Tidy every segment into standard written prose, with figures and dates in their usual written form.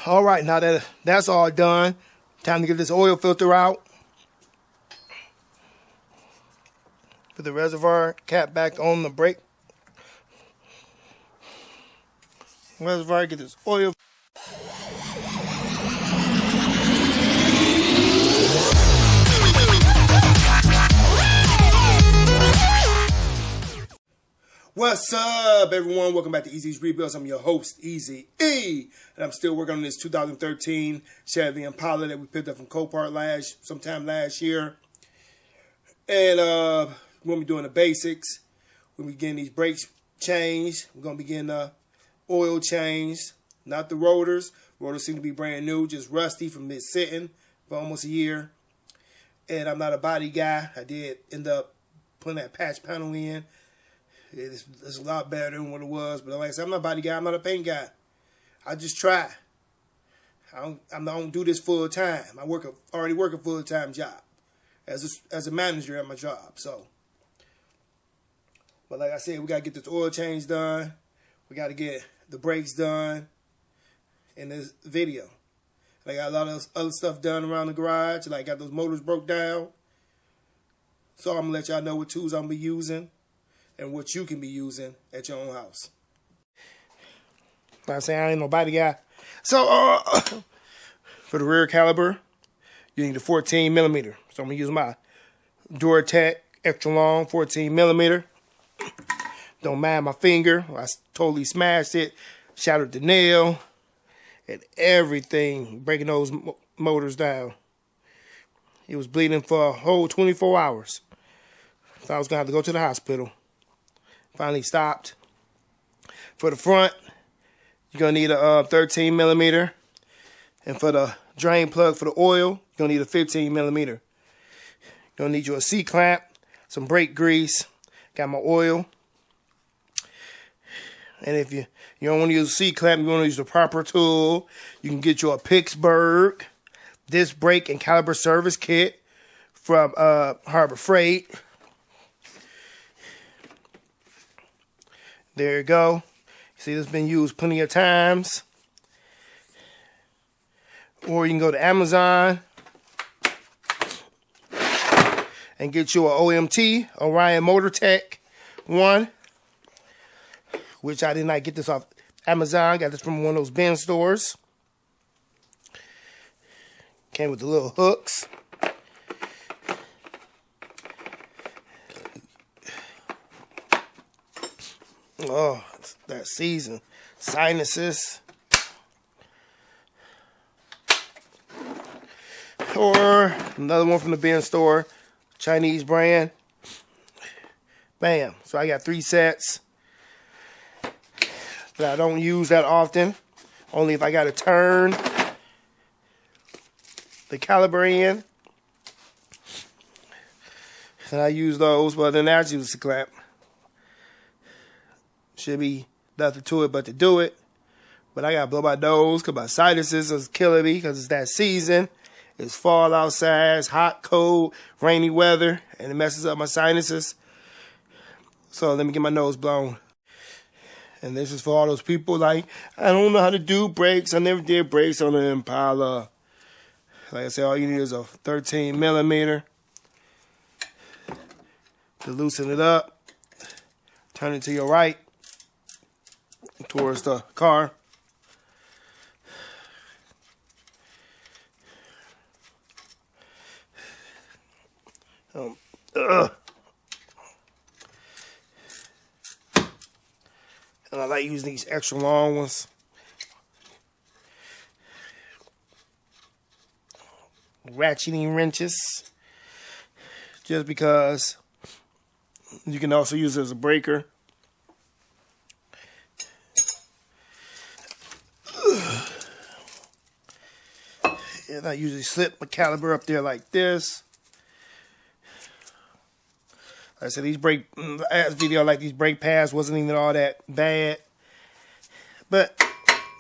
All right, now that that's all done, time to get this oil filter out. Put the reservoir cap back on the brake. Reservoir, get this oil. What's up, everyone? Welcome back to Easy's Rebuilds. I'm your host, Easy E, and I'm still working on this 2013 Chevy Impala that we picked up from Copart sometime last year. And we're going to be doing the basics. We're going to be getting these brakes changed. We're going to be getting the oil changed, not the rotors. Rotors seem to be brand new, just rusty from it sitting for almost a year. And I'm not a body guy. I did end up putting that patch panel in. It's a lot better than what it was, but like I said, I'm not a body guy. I'm not a paint guy. I just try. I don't do this full time. I already work a full time job as a manager at my job. So, but like I said, we gotta get this oil change done. We gotta get the brakes done in this video. I got a lot of other stuff done around the garage. Like got those motors broke down. So I'm gonna let y'all know what tools I'm gonna be using and what you can be using at your own house. Like I say, I ain't no body guy. So, for the rear caliber, you need a 14 millimeter. So I'm gonna use my Duratec extra long 14 millimeter. Don't mind my finger. I totally smashed it, shattered the nail, and everything, breaking those motors down. It was bleeding for a whole 24 hours. So I was gonna have to go to the hospital. Finally stopped. For the front, you're going to need a 13 millimeter. And for the drain plug for the oil, you're going to need a 15 millimeter. You're going to need your C-clamp, some brake grease. Got my oil. And if you don't want to use a C-clamp, you want to use the proper tool, you can get you a Pittsburgh disc brake and caliber service kit from Harbor Freight. There you go. See, this has been used plenty of times. Or you can go to Amazon and get you an OMT, Orion Motor Tech 1, which I did not get this off Amazon. Got this from one of those bin stores. Came with the little hooks. Oh, that season. Sinuses. Or another one from the bin store. Chinese brand. Bam. So I got 3 sets that I don't use that often. Only if I got to turn the caliber in. And I use those, but then I use the clamp. Should be nothing to it but to do it. But I got to blow my nose because my sinuses is killing me because it's that season. It's fall outside. It's hot, cold, rainy weather. And it messes up my sinuses. So let me get my nose blown. And this is for all those people like, I don't know how to do brakes. I never did brakes on the Impala. Like I said, all you need is a 13 millimeter to loosen it up. Turn it to your right. Towards the car. And I like using these extra long ones. Ratcheting wrenches. Just because you can also use it as a breaker. And I usually slip my caliber up there like this. Like I said, these last video, like these brake pads wasn't even all that bad. But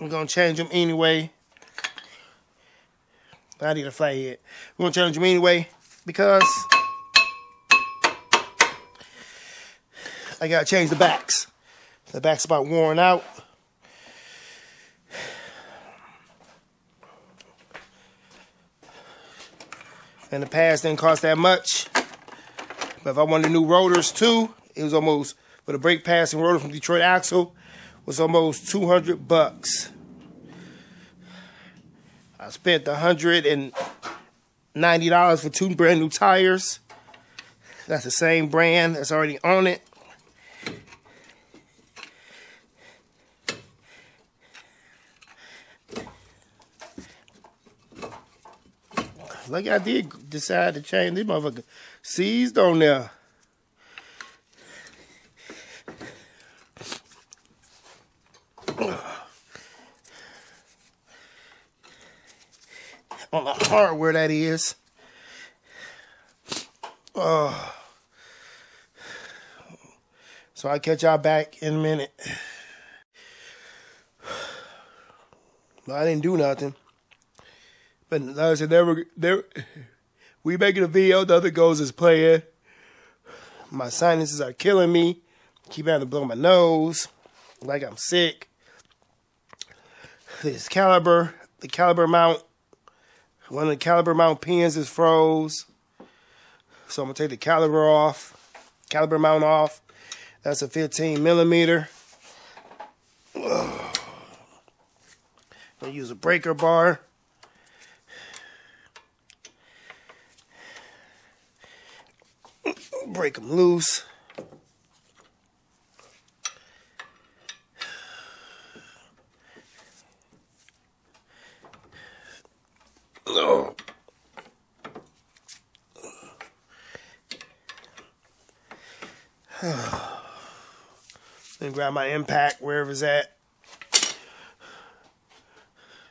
I'm going to change them anyway. I need a flathead. We're going to change them anyway because I got to change the backs. The back's about worn out. In the past, didn't cost that much. But if I wanted new rotors too, it was almost, for the brake pads and rotor from Detroit Axle, was almost $200. I spent $190 for 2 brand new tires. That's the same brand that's already on it. Like I did decide to change these motherfuckers seized on there. On the hardware that is. So I'll catch y'all back in a minute. Well, I didn't do nothing. But like I said, we making a video, the other goals is playing. My sinuses are killing me. Keep having to blow my nose like I'm sick. This caliper, the caliper mount, one of the caliper mount pins is froze. So I'm gonna take the caliper mount off. That's a 15 millimeter. I'm gonna use a breaker bar. Break them loose. Oh. Then grab my impact wherever it's at.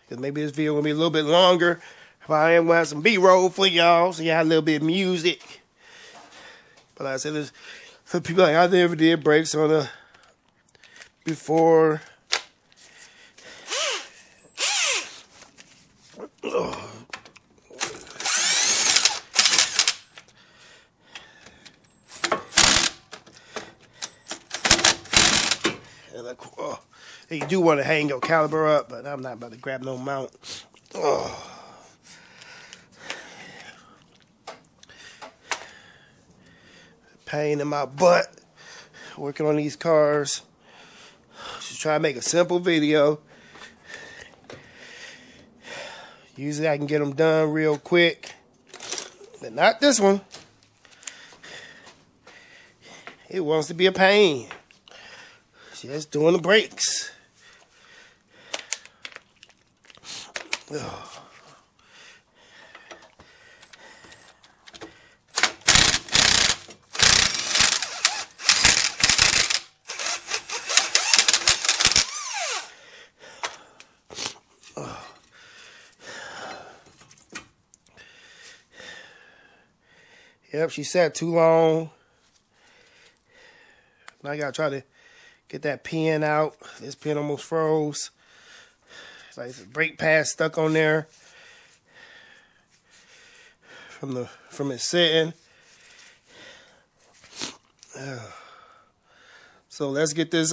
Because maybe this video will be a little bit longer. If I am going to have some B-roll for y'all, so you have a little bit of music. But like I said, there's some people like I never did brakes on the before. You do want to hang your caliper up, but I'm not about to grab no mount. Pain in my butt working on these cars. Just try to make a simple video. Usually I can get them done real quick, but not this one. It wants to be a pain. Just doing the brakes. Ugh. Yep, she sat too long. Now I gotta try to get that pin out. This pin almost froze. It's like the brake pad stuck on there from it sitting. So let's get this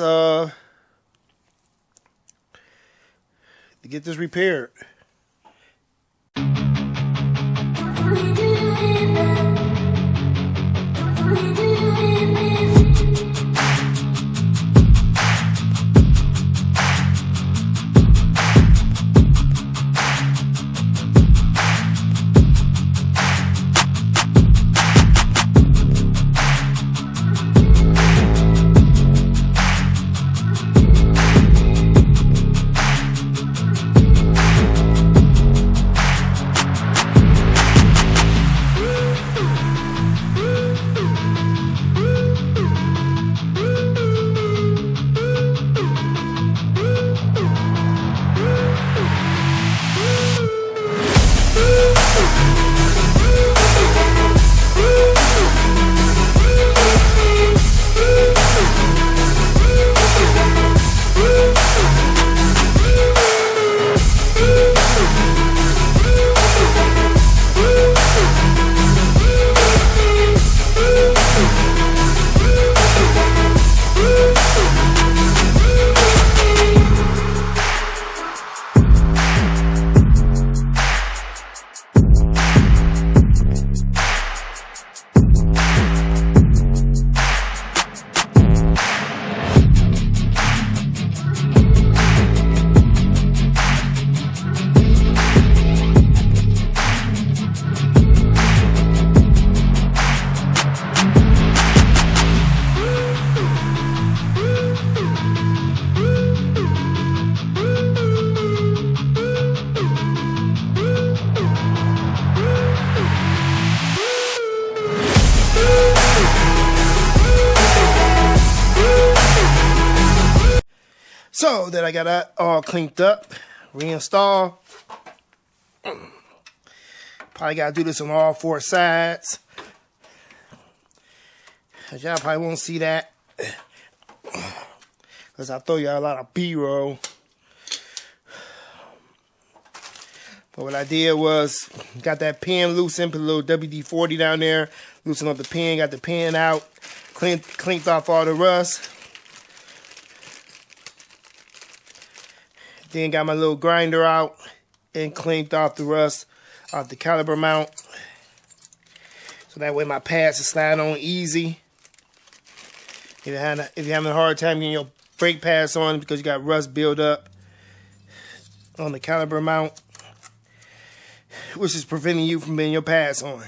repaired. So then I got that all cleaned up, reinstall. Probably got to do this on all 4 sides. Y'all probably won't see that, because I throw y'all a lot of B-roll. But what I did was, got that pin loosened, put a little WD-40 down there, loosened up the pin, got the pin out, cleaned off all the rust. Then got my little grinder out and cleaned off the rust off the caliper mount. So that way my pads will slide on easy. If you're having a hard time getting your brake pads on because you got rust build up on the caliper mount, which is preventing you from getting your pads on.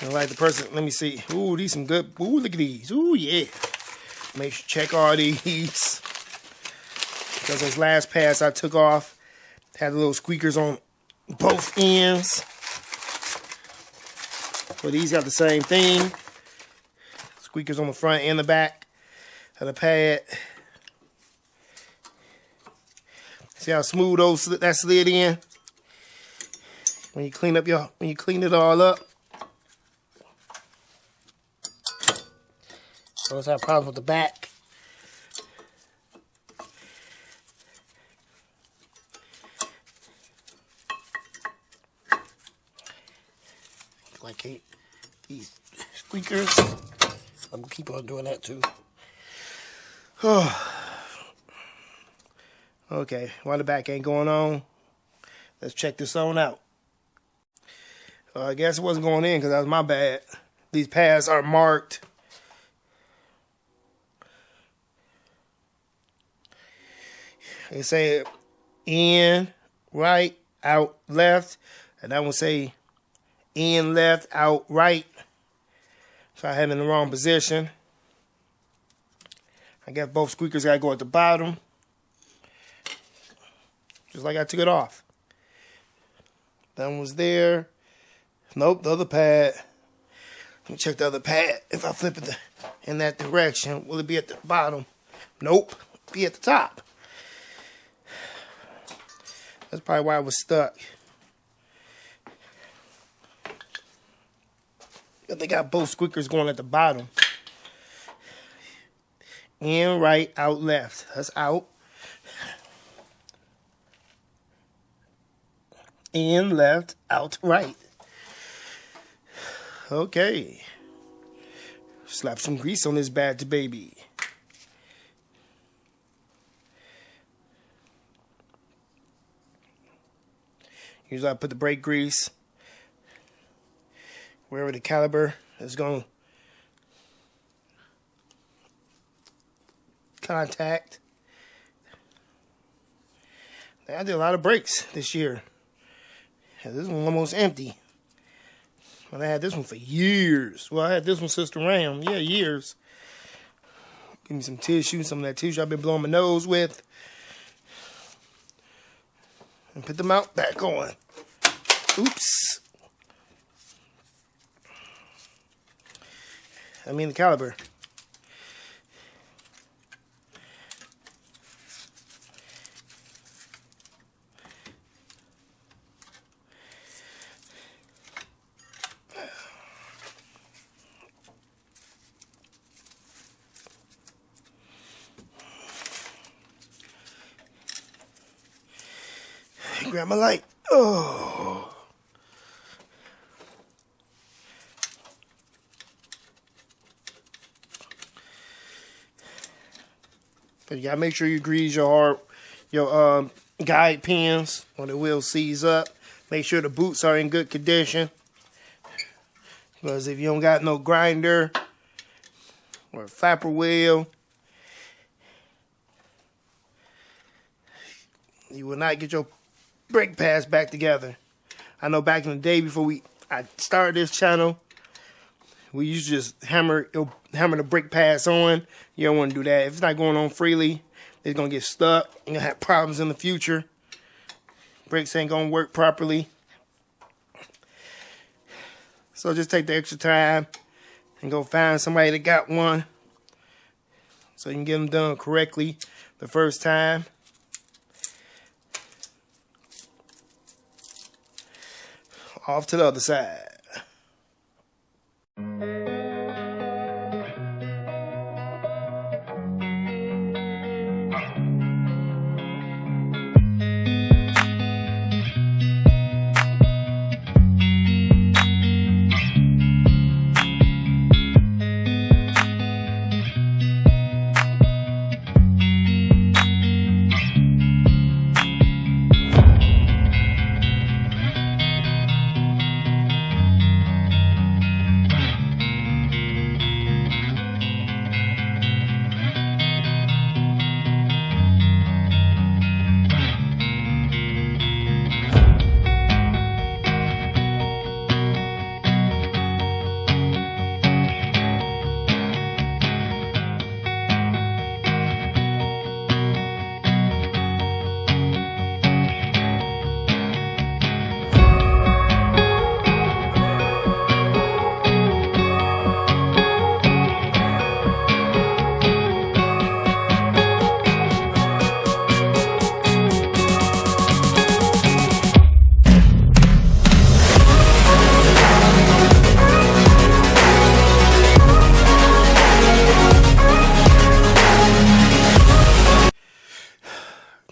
And like the person, let me see. Ooh, these some good. Ooh, look at these. Ooh, yeah. Make sure check all these. Because those last pads I took off had the little squeakers on both ends. But these got the same thing. Squeakers on the front and the back of the pad. See how smooth that slid in? When you clean it all up. Those have problems with the back. Like these squeakers. I'm gonna keep on doing that too. Okay, while the back ain't going on, let's check this on out. I guess it wasn't going in because that was my bad. These pads are marked. They say in, right, out, left. And that one say in, left, out, right. So I had it in the wrong position. I guess both squeakers got to go at the bottom. Just like I took it off. That one was there. Nope, the other pad. Let me check the other pad. If I flip it in that direction, will it be at the bottom? Nope, be at the top. That's probably why I was stuck. But they got both squeakers going at the bottom. In, right, out, left. That's out. In, left, out, right. Okay. Slap some grease on this bad baby. Usually I put the brake grease wherever the caliper is going to contact. I did a lot of brakes this year. This one almost empty. And I had this one for years. Well, I had this one Sister Ram. Yeah, years. Give me some tissue, some of that tissue I've been blowing my nose with. And put the mount back on. Oops. I mean the caliper. Grab my light. Oh. But you gotta make sure you grease your guide pins when the wheel seize up. Make sure the boots are in good condition. Because if you don't got no grinder or a flapper wheel, you will not get your brake pads back together. I know back in the day before I started this channel, we used to just hammer the brake pads on. You don't want to do that. If it's not going on freely, it's going to get stuck. You're going to have problems in the future. Brakes ain't going to work properly. So just take the extra time and go find somebody that got one so you can get them done correctly the first time. Off to the other side.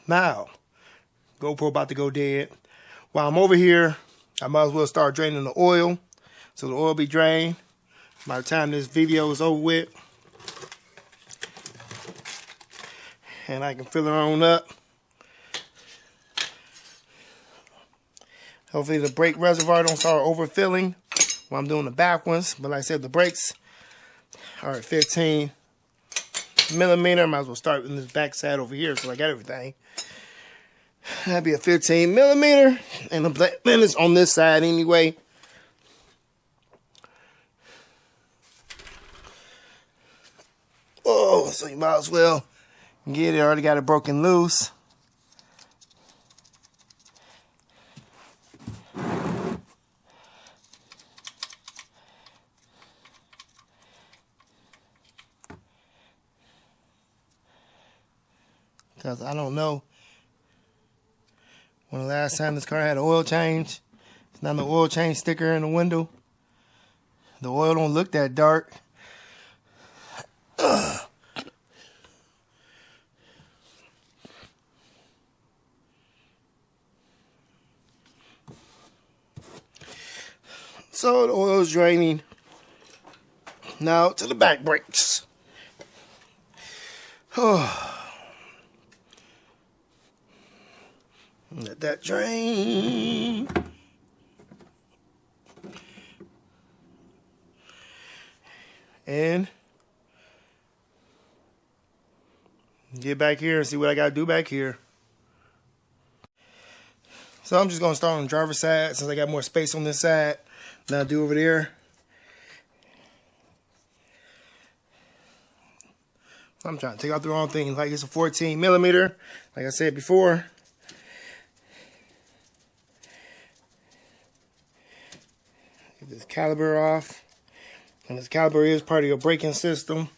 Now, GoPro about to go dead. While I'm over here, I might as well start draining the oil. So the oil be drained by the time this video is over with. And I can fill it on up. Hopefully the brake reservoir don't start overfilling while I'm doing the back ones. But like I said, the brakes are at 15 millimeter. I might as well start in this back side over here so I got everything. That'd be a 15 millimeter, and the black is on this side anyway. Oh, so you might as well get it. Already got it broken loose. Because I don't know when the last time this car had an oil change. It's not the oil change sticker in the window. The oil don't look that dark. So the oil's draining. Now to the back brakes. Let that drain. And get back here and see what I gotta do back here. So I'm just gonna start on the driver's side since I got more space on this side than I do over there. I'm trying to take out the wrong thing. Like it's a 14 millimeter, like I said before. Get this caliper off. And this caliper is part of your braking system.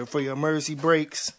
For your emergency brakes.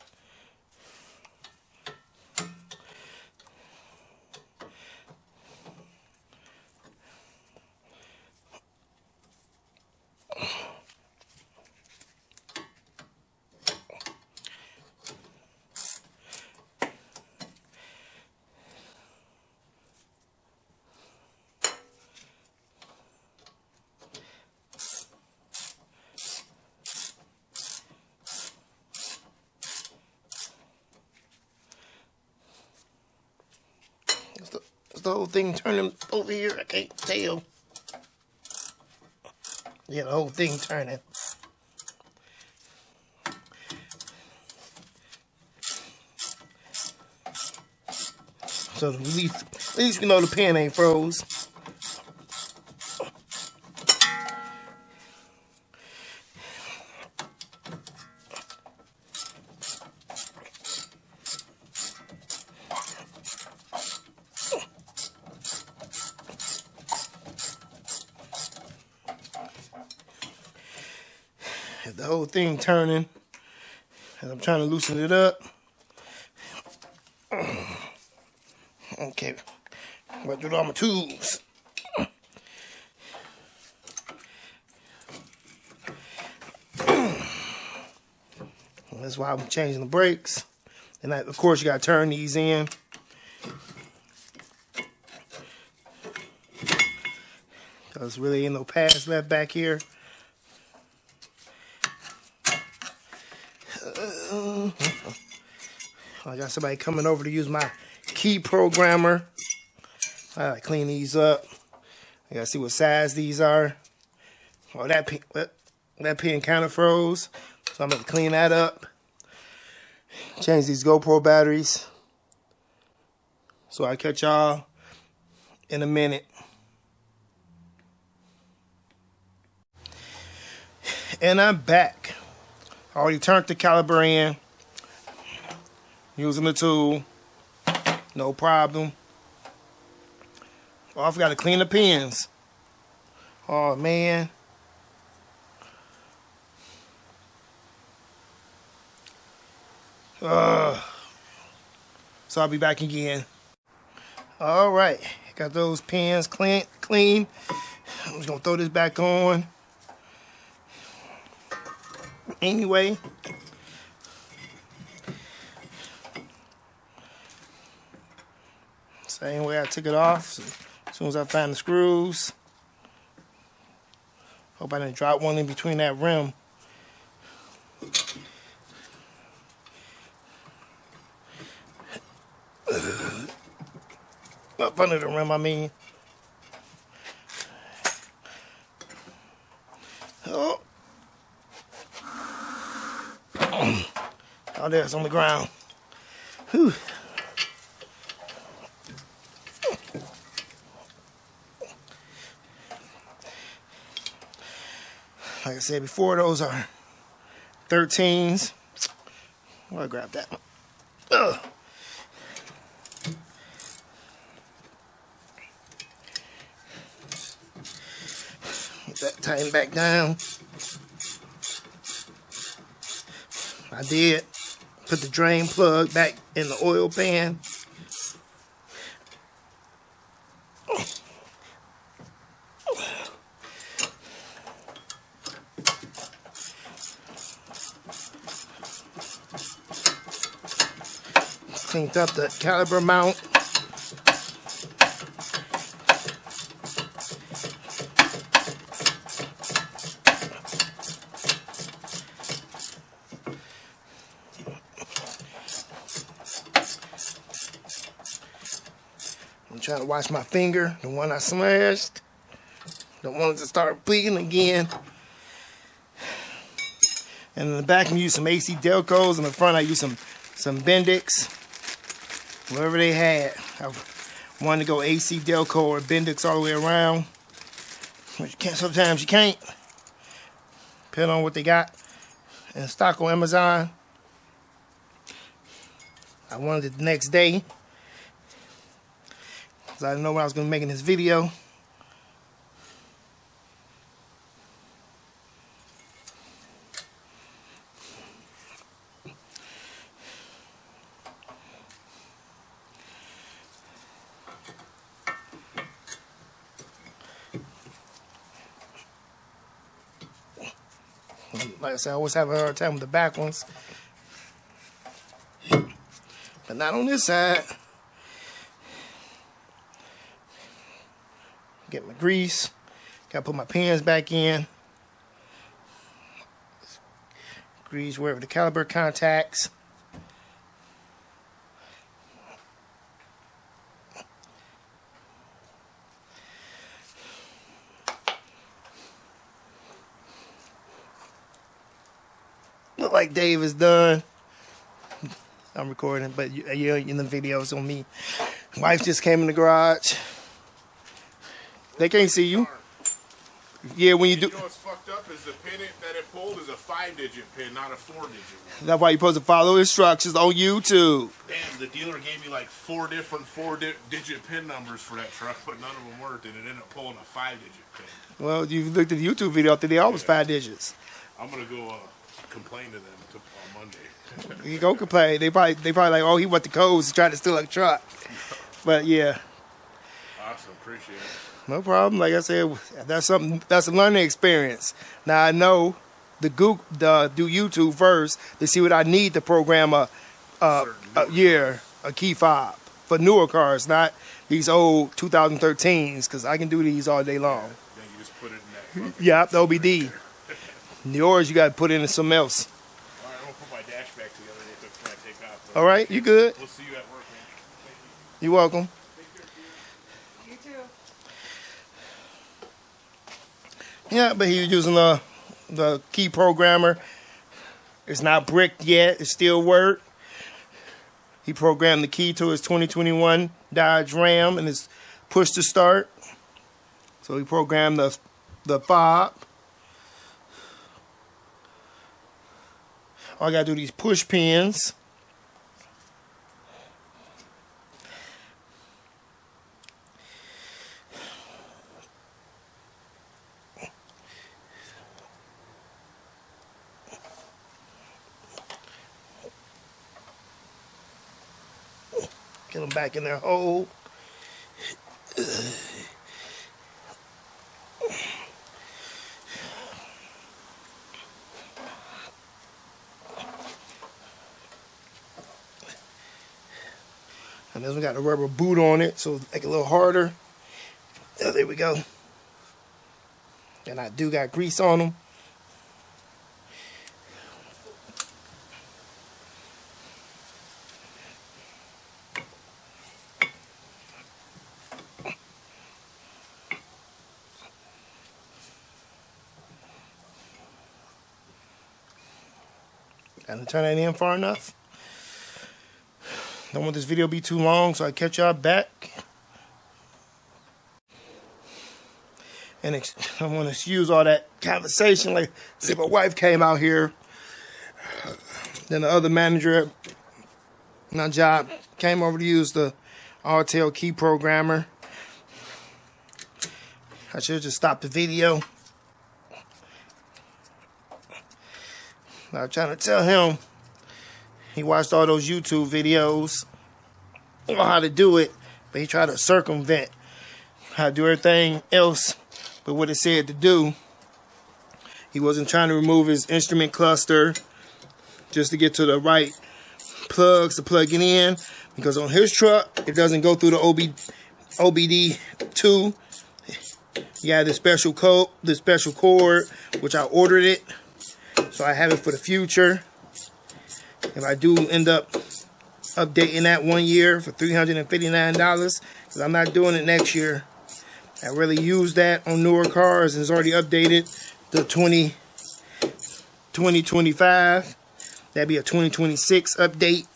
Is the whole thing turning over here? I can't tell. Yeah, the whole thing turning. So at least we know the pen ain't froze. The whole thing turning. And I'm trying to loosen it up. Okay. Went through all my tools. That's why I'm changing the brakes. And of course, you got to turn these in. Because really ain't no pads left back here. I got somebody coming over to use my key programmer. I gotta clean these up. I gotta see what size these are. Oh, that pin kind of froze. So I'm gonna clean that up. Change these GoPro batteries. So I'll catch y'all in a minute. And I'm back. I already turned the caliper in. Using the tool. No problem. Oh, I forgot to clean the pins. Oh, man. So I'll be back again. All right. Got those pins clean. I'm just going to throw this back on. Anyway. Same way I took it off. So as soon as I find the screws. Hope I didn't drop one in between that rim. Up under the rim, I mean. Oh. Oh, there, it's on the ground. Whew. Like I said before, those are 13s. I'll grab that one. Ugh. Get that tightened back down. I did put the drain plug back in the oil pan. Cleaned up the caliper mount. I'm trying to wash my finger, the one I smashed. Don't want it to start bleeding again. And in the back, I use some AC Delcos. In the front, I use some Bendix. Whatever they had. I wanted to go AC Delco or Bendix all the way around. But you can't, sometimes you can't. Depending on what they got in stock on Amazon. I wanted it the next day. Because I didn't know when I was going to be making this video. Like I said, I always have a hard time with the back ones. But not on this side. Get my grease. Gotta put my pins back in. Grease wherever the caliper contacts. Look like Dave is done. I'm recording, but you're in the videos on me. Wife just came in the garage. They can't see you. Yeah, when you do. You know what's fucked up is the pin that it pulled is a 5-digit pin, not a 4-digit one. That's why you're supposed to follow instructions on YouTube. Damn, the dealer gave me like 4 different 4-digit pin numbers for that truck, but none of them worked, and it ended up pulling a 5-digit pin. Well, you looked at the YouTube video. I think they all was 5 digits. I'm gonna go complain to them Monday. He go complain. They probably like, oh, he went the codes to try to steal a truck. But yeah. Awesome, appreciate it. No problem. Like I said, that's a learning experience. Now I know do YouTube first to see what I need to program a key fob for newer cars, not these old 2013s, because I can do these all day long. Then you just put it in that. Yeah, the OBD. Yours, you got to put it in something else. All right, I'm gonna put my dash back together real quick when I take off. All right, you good? We'll see you at work, man. Thank you. You're welcome. You too. Yeah, but he was using the key programmer. It's not bricked yet. It still works. He programmed the key to his 2021 Dodge Ram and it's push to start. So he programmed the fob. All I gotta do these push pins. Get them back in their hole. And then we got a rubber boot on it, so make it a little harder. Oh, there we go. And I do got grease on them. Gotta turn that in far enough. Don't want this video to be too long, so I catch y'all back. And I want to excuse all that conversation. Like, see, my wife came out here. Then the other manager at my job came over to use the RTL key programmer. I should have just stopped the video. I was trying to tell him, he watched all those YouTube videos on how to do it, but he tried to circumvent how to do everything else but what it said to do. He wasn't trying to remove his instrument cluster just to get to the right plugs to plug it in, because on his truck, it doesn't go through the OBD2. You got this special code, this special cord, which I ordered it. So I have it for the future. If I do end up updating that 1 year for $359, because I'm not doing it next year. I really use that on newer cars and it's already updated to 2025. That'd be a 2026 update.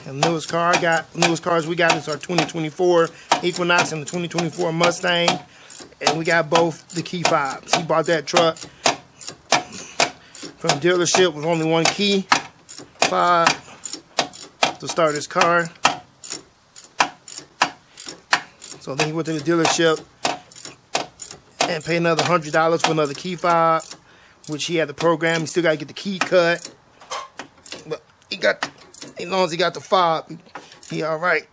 And the newest cars we got is our 2024 Equinox and the 2024 Mustang. And we got both the key fobs. He bought that truck from the dealership with only one key fob to start his car. So then he went to the dealership and paid another $100 for another key fob, which he had the program. He still got to get the key cut. But he got, as long as he got the fob, he all right.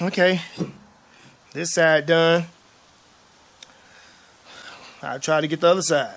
Okay, this side done. I'll try to get the other side.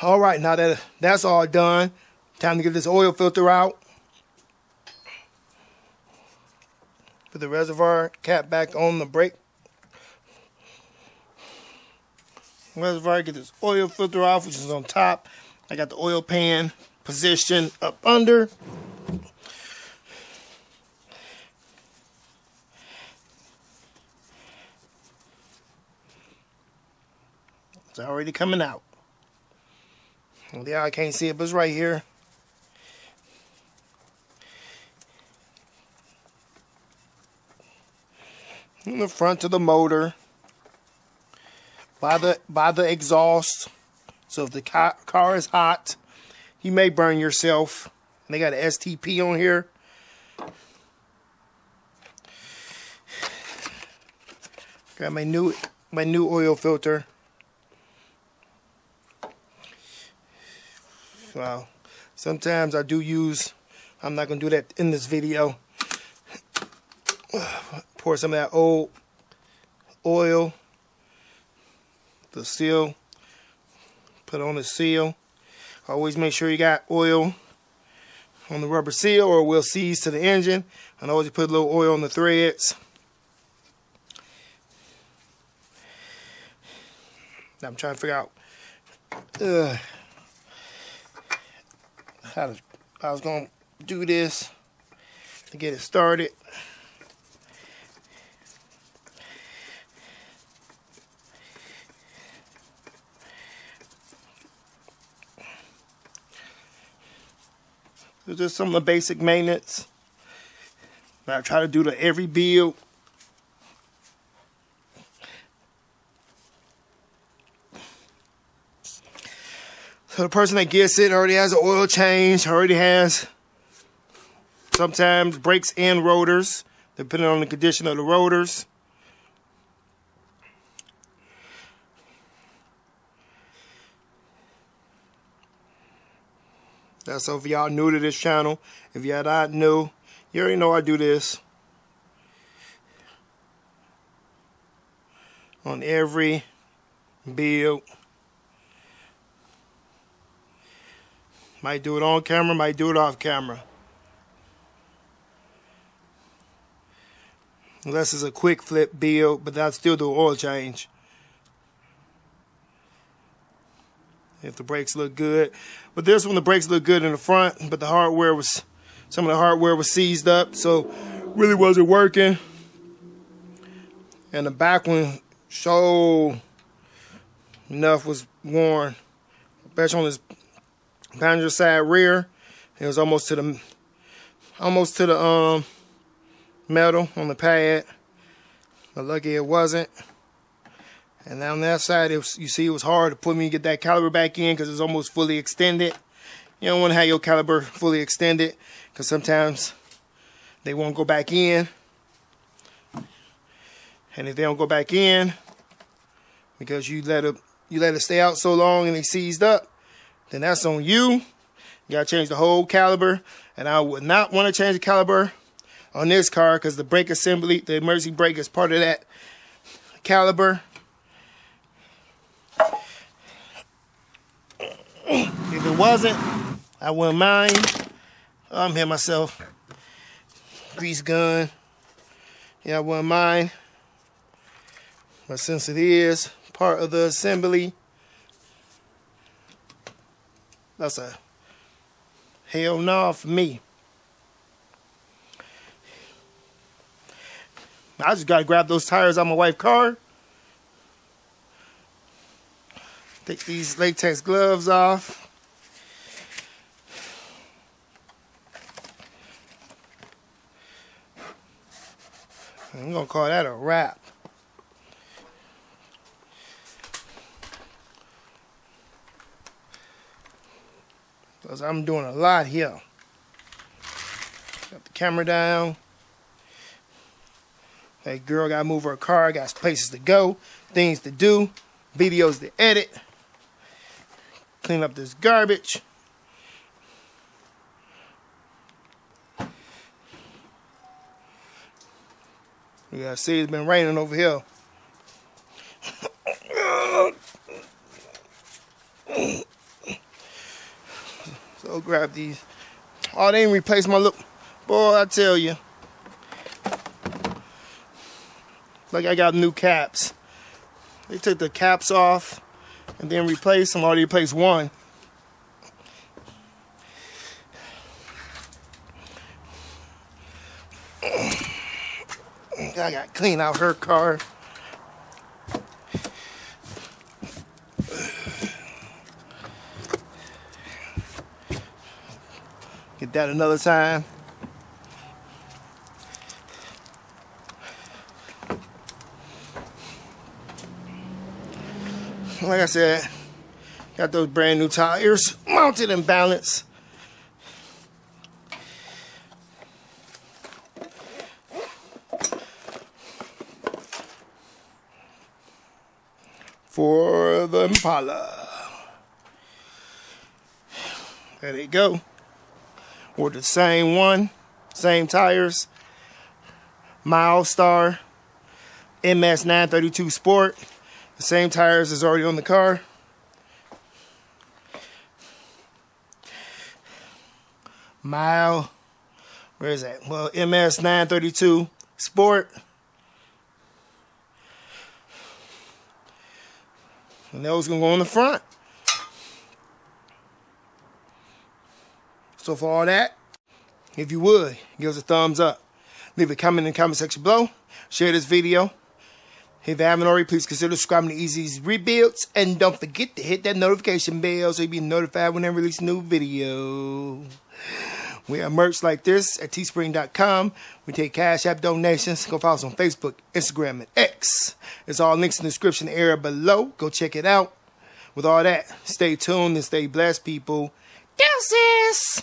All right, now that that's all done, time to get this oil filter out. Put the reservoir cap back on the brake reservoir. Get this oil filter off, which is on top. I got the oil pan positioned up under. It's already coming out. Yeah, I can't see it, but it's right here. In the front of the motor, by the exhaust. So if the car is hot, you may burn yourself. And they got an STP on here. Got my new oil filter. Wow. Sometimes I do use, I'm not going to do that in this video. Pour some of that old oil, the seal, put on the seal. Always make sure you got oil on the rubber seal or it will seize to the engine. And always put a little oil on the threads. I'm trying to figure out how I was going to do this to get it started. It's just some of the basic maintenance that I try to do to every build. So the person that gets it already has an oil change, already has sometimes brakes and rotors, depending on the condition of the rotors. That's so if y'all new to this channel. If y'all not new, you already know I do this on every build. Might do it on camera, might do it off camera. Unless it's a quick flip build, but I'll still do an oil change. If the brakes look good. But this one, the brakes look good in the front, but the hardware was, some of the hardware was seized up, so really wasn't working. And the back one, so enough was worn. Especially on this passenger side rear, it was almost to the metal on the pad, but lucky it wasn't. And on that side, you see it was hard to put me and get that caliper back in because it's almost fully extended. You don't want to have your caliper fully extended because sometimes they won't go back in. And if they don't go back in because you let it stay out so long and they seized up, then that's on you. You gotta change the whole caliper. And I would not want to change the caliper on this car because the brake assembly, the emergency brake is part of that caliper. If it wasn't, I wouldn't mind. I'm here myself. Grease gun. Yeah, I wouldn't mind. But since it is part of the assembly, that's a hell no for me. I just gotta grab those tires on my wife's car. Take these latex gloves off. I'm gonna call that a wrap. Because I'm doing a lot here. Got the camera down. Hey, girl gotta move her car, got places to go, things to do, videos to edit. Clean up this garbage. You gotta see it's been raining over here. So grab these. Oh, they didn't replace my look. Boy, I tell you. Like I got new caps. They took the caps off and then replaced them. Or they replaced one. I gotta clean out her car. Get that another time. Like I said, got those brand new tires mounted and balanced. For the Impala. There they go. Or the same one, same tires. Milestar MS 932 Sport. The same tires is already on the car. Where is that? Well, MS 932 Sport. And those gonna go on the front. So for all that, if you would, give us a thumbs up. Leave a comment in the comment section below. Share this video. If you haven't already, please consider subscribing to Easy's Rebuilds. And don't forget to hit that notification bell so you'll be notified when I release a new video. We have merch like this at teespring.com. We take Cash App donations. Go follow us on Facebook, Instagram, and X. There's all links in the description area below. Go check it out. With all that, stay tuned and stay blessed, people. Deuces!